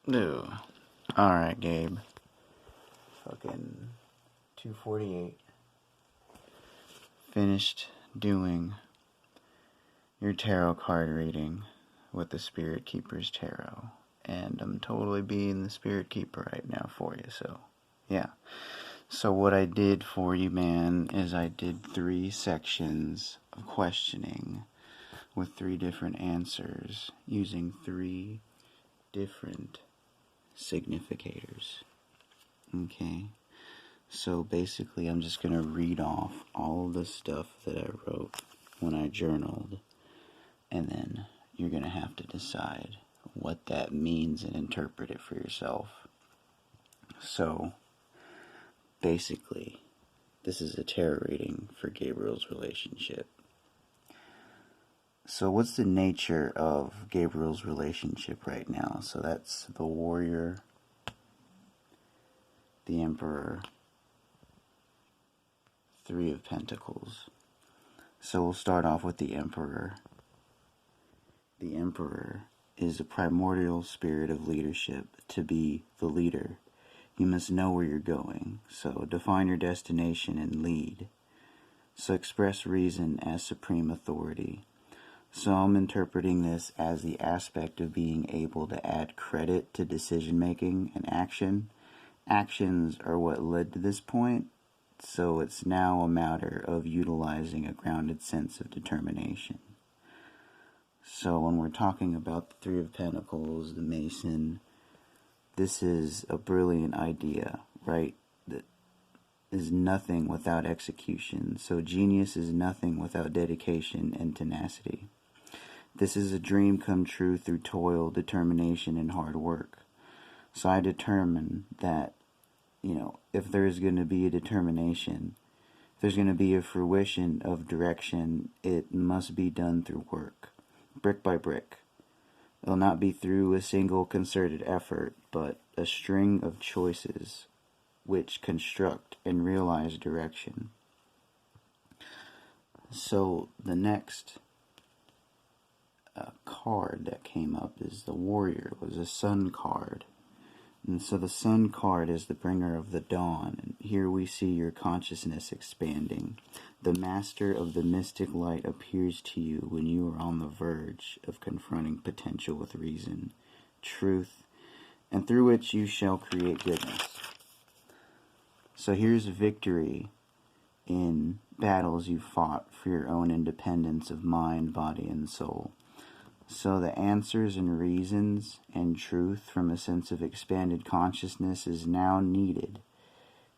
Ew. Alright, Gabe. Fucking 2:48. Finished doing your tarot card reading with the Spirit Keeper's Tarot. And I'm totally being the Spirit Keeper right now for you, so yeah. So what I did for you, man, is I did 3 sections of questioning with 3 different answers using 3 different significators. Okay? So basically I'm just going to read off all of the stuff that I wrote when I journaled, and then you're going to have to decide what that means and interpret it for yourself. So basically, this is a tarot reading for Gabriel's relationship. So what's the nature of Gabriel's relationship right now? So that's the Warrior, the Emperor, 3 of Pentacles. So we'll start off with the Emperor. The Emperor is a primordial spirit of leadership. To be the leader, you must know where you're going. So define your destination and lead. So express reason as supreme authority. So I'm interpreting this as the aspect of being able to add credit to decision making and action. Actions are what led to this point, so it's now a matter of utilizing a grounded sense of determination. So when we're talking about the 3 of Pentacles, the Mason, this is a brilliant idea, right? That is nothing without execution. So genius is nothing without dedication and tenacity. This is a dream come true through toil, determination, and hard work. So I determined that, if there's going to be a determination, if there's going to be a fruition of direction, it must be done through work, brick by brick. It'll not be through a single concerted effort, but a string of choices which construct and realize direction. So the next card that came up is the Warrior. It was a Sun card. And so the Sun card is the bringer of the dawn. And here we see your consciousness expanding. The master of the mystic light appears to you when you are on the verge of confronting potential with reason, truth, and through which you shall create goodness. So here's victory in battles you fought for your own independence of mind, body, and soul. So the answers and reasons and truth from a sense of expanded consciousness is now needed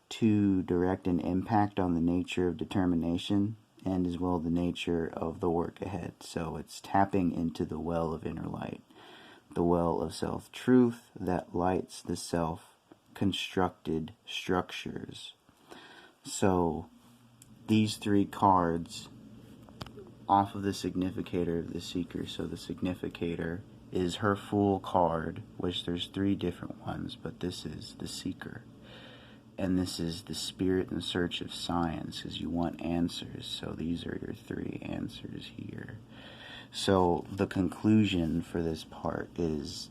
to direct an impact on the nature of determination and as well the nature of the work ahead. So it's tapping into the well of inner light, the well of self-truth that lights the self-constructed structures. So these 3 cards off of the significator of the seeker. So the significator is her Fool card, which there's 3 different ones, but this is the seeker. And this is the spirit in search of science, because you want answers. So these are your 3 answers here. So the conclusion for this part is,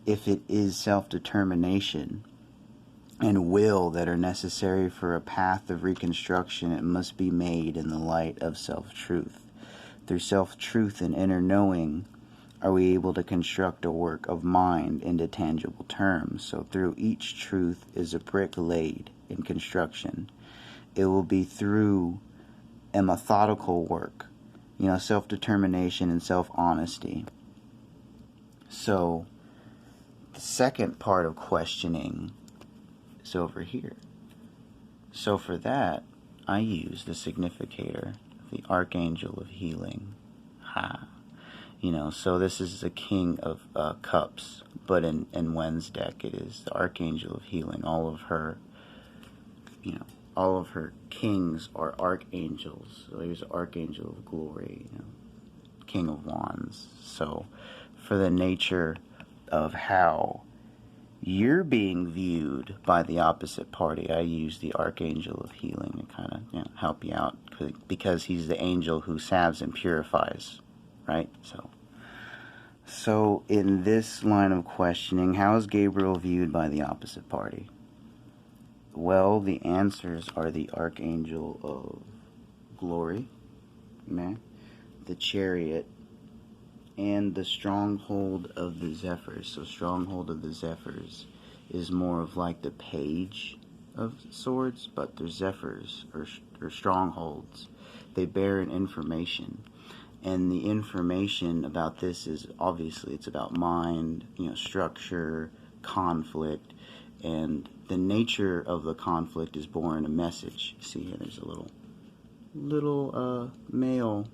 if it is self-determination and will that are necessary for a path of reconstruction, it must be made in the light of self-truth. Through self-truth and inner knowing are we able to construct a work of mind into tangible terms. So through each truth is a brick laid in construction. It will be through a methodical work, self-determination and self-honesty. So the second part of questioning is over here. So for that, I use the significator, the Archangel of Healing. So this is the King of Cups, but in Wen's deck it is the Archangel of Healing. All of her kings are archangels. So here's the Archangel of Glory, King of Wands. So for the nature of how you're being viewed by the opposite party, I use the Archangel of Healing to kind of help you out, because he's the angel who salves and purifies, right? So So, in this line of questioning, how is Gabriel viewed by the opposite party? Well, the answers are the Archangel of Glory, the Chariot, and the Stronghold of the Zephyrs. So, Stronghold of the Zephyrs is more of like the Page of Swords, but they're Zephyrs, or strongholds. They bear an information. And the information about this is, obviously, it's about mind, structure, conflict, and the nature of the conflict is born a message. See here, there's a little mail,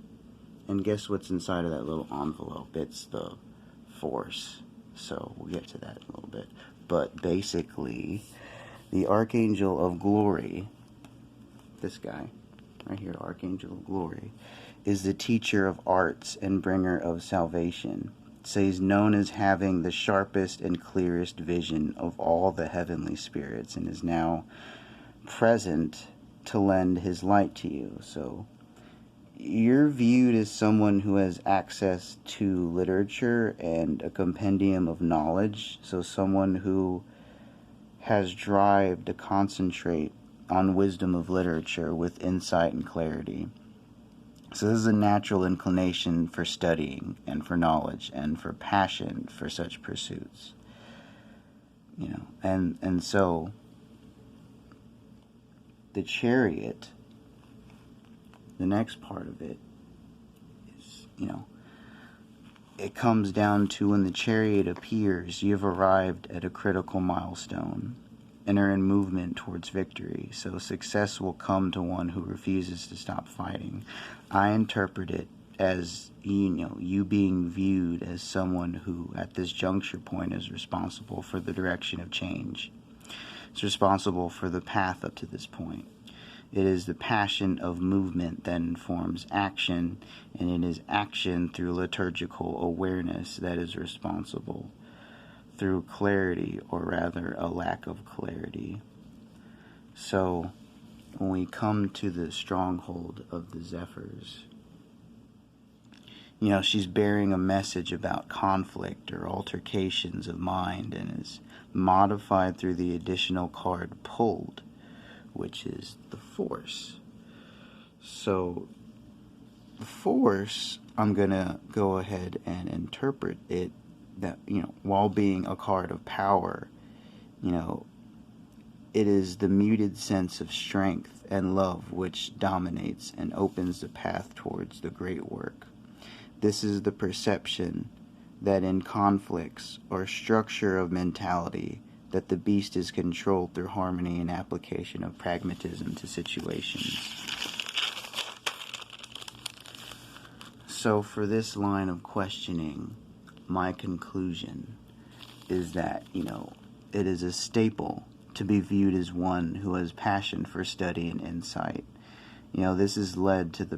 and guess what's inside of that little envelope? It's the Force. So we'll get to that in a little bit. But basically, the Archangel of Glory, this guy right here, Archangel of Glory, is the teacher of arts and bringer of salvation. So he's known as having the sharpest and clearest vision of all the heavenly spirits, and is now present to lend his light to you. So you're viewed as someone who has access to literature and a compendium of knowledge. So someone who has drive to concentrate on wisdom of literature with insight and clarity. So this is a natural inclination for studying and for knowledge and for passion for such pursuits. And so the Chariot, the next part of it is, it comes down to when the Chariot appears, you've arrived at a critical milestone and are in movement towards victory. So success will come to one who refuses to stop fighting. I interpret it as, you being viewed as someone who, at this juncture point, is responsible for the direction of change. It's responsible for the path up to this point. It is the passion of movement that informs action, and it is action through liturgical awareness that is responsible through clarity, or rather a lack of clarity. So when we come to the stronghold of the Zephyrs, she's bearing a message about conflict or altercations of mind, and is modified through the additional card pulled, which is the Force. So the Force, I'm going to go ahead and interpret it that, while being a card of power, it is the muted sense of strength and love which dominates and opens the path towards the great work. This is the perception that in conflicts or structure of mentality, that the beast is controlled through harmony and application of pragmatism to situations. So for this line of questioning, my conclusion is that, it is a staple to be viewed as one who has passion for study and insight. This has led to the